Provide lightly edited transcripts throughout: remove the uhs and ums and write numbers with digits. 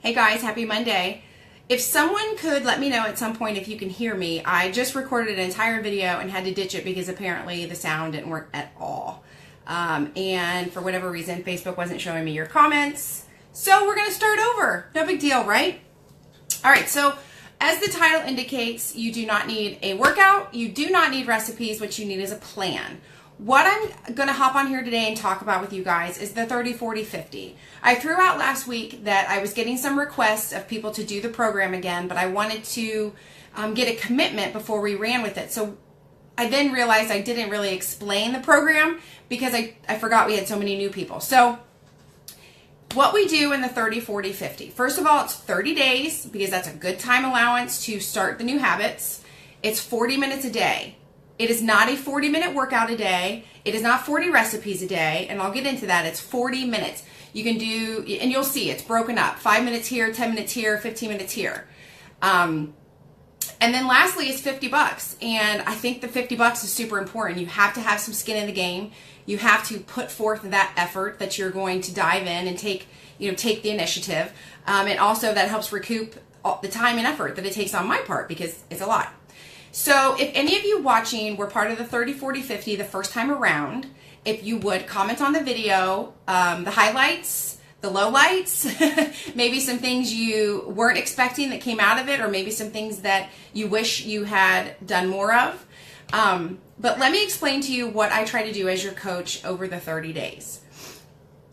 Hey guys, happy Monday. If someone could let me know at some point if you can hear me, I just recorded an entire video and had to ditch it because apparently the sound didn't work at all. And for whatever reason, Facebook wasn't showing me your comments. So we're going to start over. No big deal, right? All right, so as the title indicates, you do not need a workout. You do not need recipes. What you need is a plan. What I'm going to hop on here today and talk about with you guys is the 30-40-50. I threw out last week that I was getting some requests of people to do the program again, but I wanted to get a commitment before we ran with it. So I then realized I didn't really explain the program because I forgot we had so many new people. So what we do in the 30-40-50. First of all, it's 30 days because that's a good time allowance to start the new habits. It's 40 minutes a day. It is not a 40-minute workout a day. It is not 40 recipes a day, and I'll get into that. It's 40 minutes. You can do, and you'll see it's broken up. 5 minutes here, 10 minutes here, 15 minutes here. And then lastly is $50. And I think the $50 is super important. You have to have some skin in the game. You have to put forth that effort that you're going to dive in and take the initiative. And also that helps recoup the time and effort that it takes on my part because it's a lot. So if any of you watching were part of the 30-40-50 the first time around, if you would comment on the video, the highlights, the lowlights, maybe some things you weren't expecting that came out of it, or maybe some things that you wish you had done more of. But let me explain to you what I try to do as your coach over the 30 days.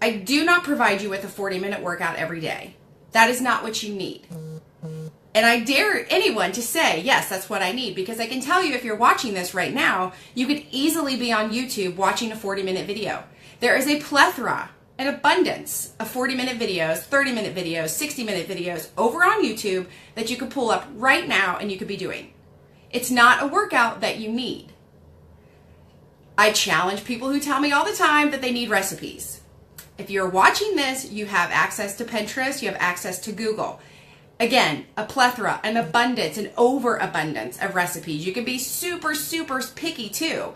I do not provide you with a 40-minute workout every day. That is not what you need. And I dare anyone to say, yes, that's what I need, because I can tell you if you're watching this right now, you could easily be on YouTube watching a 40-minute video. There is a plethora, an abundance of 40-minute videos, 30-minute videos, 60-minute videos over on YouTube that you could pull up right now and you could be doing. It's not a workout that you need. I challenge people who tell me all the time that they need recipes. If you're watching this, you have access to Pinterest, you have access to Google. Again, a plethora, an abundance, an overabundance of recipes. You can be super, super picky too.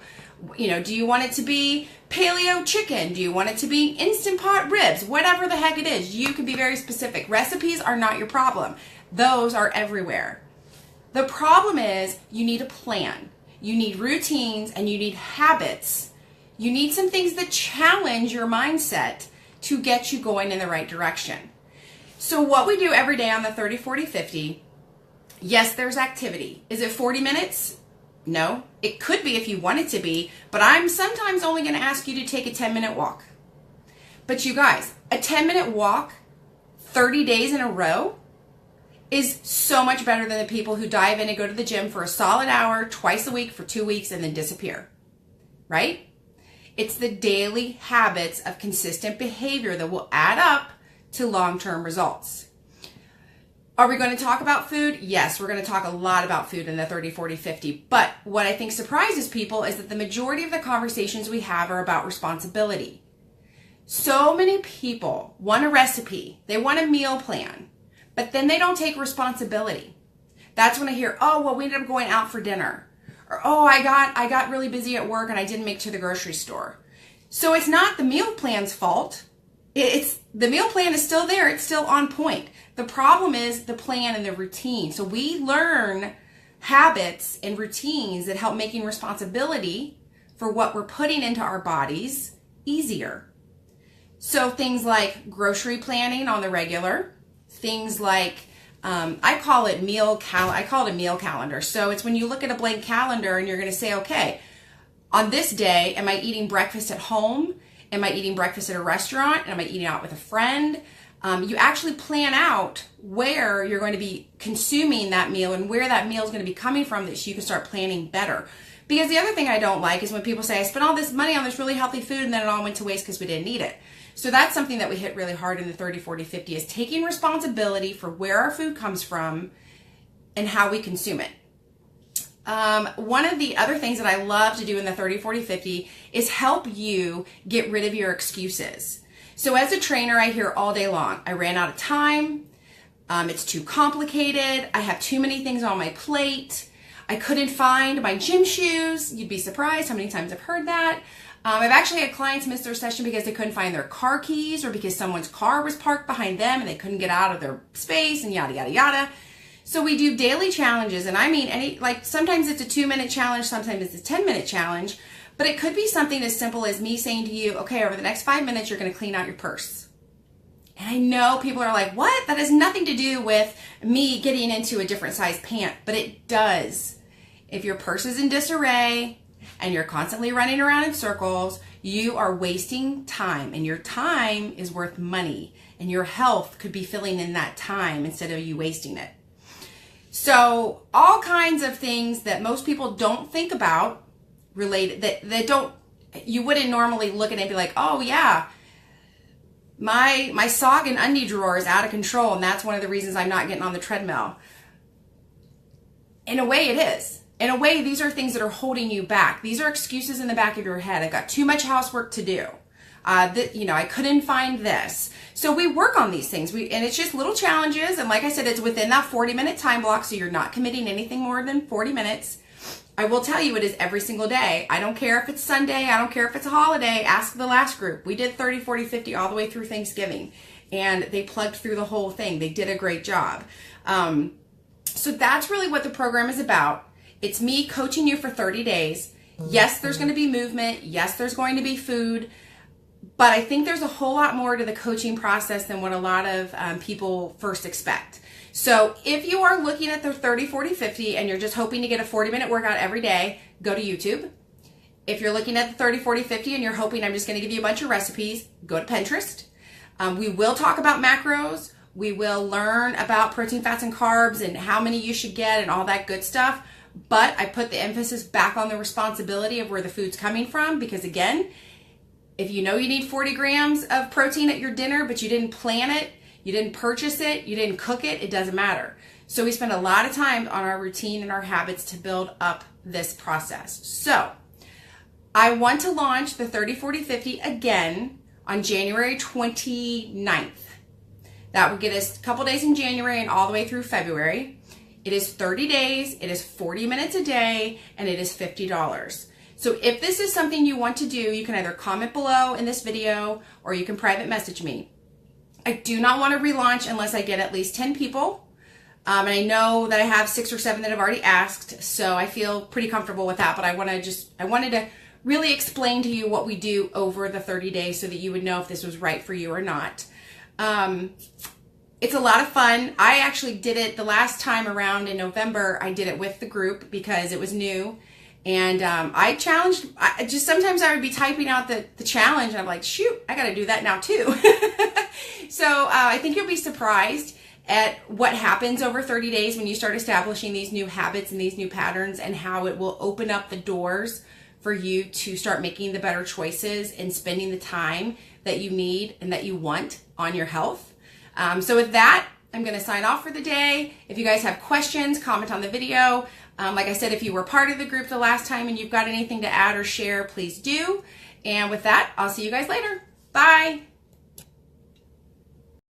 Do you want it to be paleo chicken? Do you want it to be Instant Pot ribs? Whatever the heck it is, you can be very specific. Recipes are not your problem. Those are everywhere. The problem is you need a plan. You need routines and you need habits. You need some things that challenge your mindset to get you going in the right direction. So what we do every day on the 30-40-50, yes, there's activity. Is it 40 minutes? No. It could be if you want it to be, but I'm sometimes only going to ask you to take a 10-minute walk. But you guys, a 10-minute walk 30 days in a row is so much better than the people who dive in and go to the gym for a solid hour twice a week for 2 weeks and then disappear, right? It's the daily habits of consistent behavior that will add up to long-term results. Are we going to talk about food? Yes, we're going to talk a lot about food in the 30-40-50. But what I think surprises people is that the majority of the conversations we have are about responsibility. So many people want a recipe, they want a meal plan, but then they don't take responsibility. That's when I hear, oh, well, we ended up going out for dinner. Or, oh, I got really busy at work and I didn't make it to the grocery store. So it's not the meal plan's fault. The meal plan is still there. It's still on point. The problem is the plan and the routine. So we learn habits and routines that help making responsibility for what we're putting into our bodies easier. So things like grocery planning on the regular, things like I call it a meal calendar. So it's when you look at a blank calendar and you're going to say, okay, on this day, am I eating breakfast at home? Am I eating breakfast at a restaurant? Am I eating out with a friend? You actually plan out where you're going to be consuming that meal and where that meal is going to be coming from so you can start planning better. Because the other thing I don't like is when people say, I spent all this money on this really healthy food and then it all went to waste because we didn't eat it. So that's something that we hit really hard in the 30-40-50 is taking responsibility for where our food comes from and how we consume it. One of the other things that I love to do in the 30-40-50 is help you get rid of your excuses. So as a trainer, I hear all day long, I ran out of time, it's too complicated, I have too many things on my plate, I couldn't find my gym shoes. You'd be surprised how many times I've heard that. I've actually had clients miss their session because they couldn't find their car keys or because someone's car was parked behind them and they couldn't get out of their space and yada, yada, yada. So we do daily challenges, and I mean, sometimes it's a 2-minute challenge, sometimes it's a 10-minute challenge, but it could be something as simple as me saying to you, okay, over the next 5 minutes, you're going to clean out your purse. And I know people are like, what? That has nothing to do with me getting into a different size pant, but it does. If your purse is in disarray and you're constantly running around in circles, you are wasting time, and your time is worth money, and your health could be filling in that time instead of you wasting it. So all kinds of things that most people don't think about related, that you wouldn't normally look at it and be like, oh yeah, my sock and undie drawer is out of control, and that's one of the reasons I'm not getting on the treadmill. In a way, it is. In a way, these are things that are holding you back. These are excuses in the back of your head. I got too much housework to do. I couldn't find this. So we work on these things. And it's just little challenges. And like I said, it's within that 40-minute time block. So you're not committing anything more than 40 minutes. I will tell you, it is every single day. I don't care if it's Sunday. I don't care if it's a holiday. Ask the last group. We did 30, 40, 50 all the way through Thanksgiving. And they plugged through the whole thing. They did a great job. So that's really what the program is about. It's me coaching you for 30 days. Yes, there's going to be movement. Yes, there's going to be food. But I think there's a whole lot more to the coaching process than what a lot of people first expect. So if you are looking at the 30, 40, 50 and you're just hoping to get a 40-minute workout every day, go to YouTube. If you're looking at the 30, 40, 50 and you're hoping I'm just going to give you a bunch of recipes, go to Pinterest. We will talk about macros. We will learn about protein, fats, and carbs and how many you should get and all that good stuff. But I put the emphasis back on the responsibility of where the food's coming from, because again, if you know you need 40 grams of protein at your dinner, but you didn't plan it, you didn't purchase it, you didn't cook it, it doesn't matter. So we spend a lot of time on our routine and our habits to build up this process. So I want to launch the 30, 40, 50 again on January 29th. That will get us a couple days in January and all the way through February. It is 30 days, it is 40 minutes a day, and it is $50. So if this is something you want to do, you can either comment below in this video or you can private message me. I do not want to relaunch unless I get at least 10 people. And I know that I have 6 or 7 that have already asked, so I feel pretty comfortable with that. But I wanted to really explain to you what we do over the 30 days so that you would know if this was right for you or not. It's a lot of fun. I actually did it the last time around in November. I did it with the group because it was new. And I challenged, sometimes I would be typing out the challenge and I'm like, shoot, I got to do that now too. So I think you'll be surprised at what happens over 30 days when you start establishing these new habits and these new patterns, and how it will open up the doors for you to start making the better choices and spending the time that you need and that you want on your health. So with that, I'm going to sign off for the day. If you guys have questions, comment on the video. Like I said, if you were part of the group the last time and you've got anything to add or share, please do. And with that, I'll see you guys later. Bye.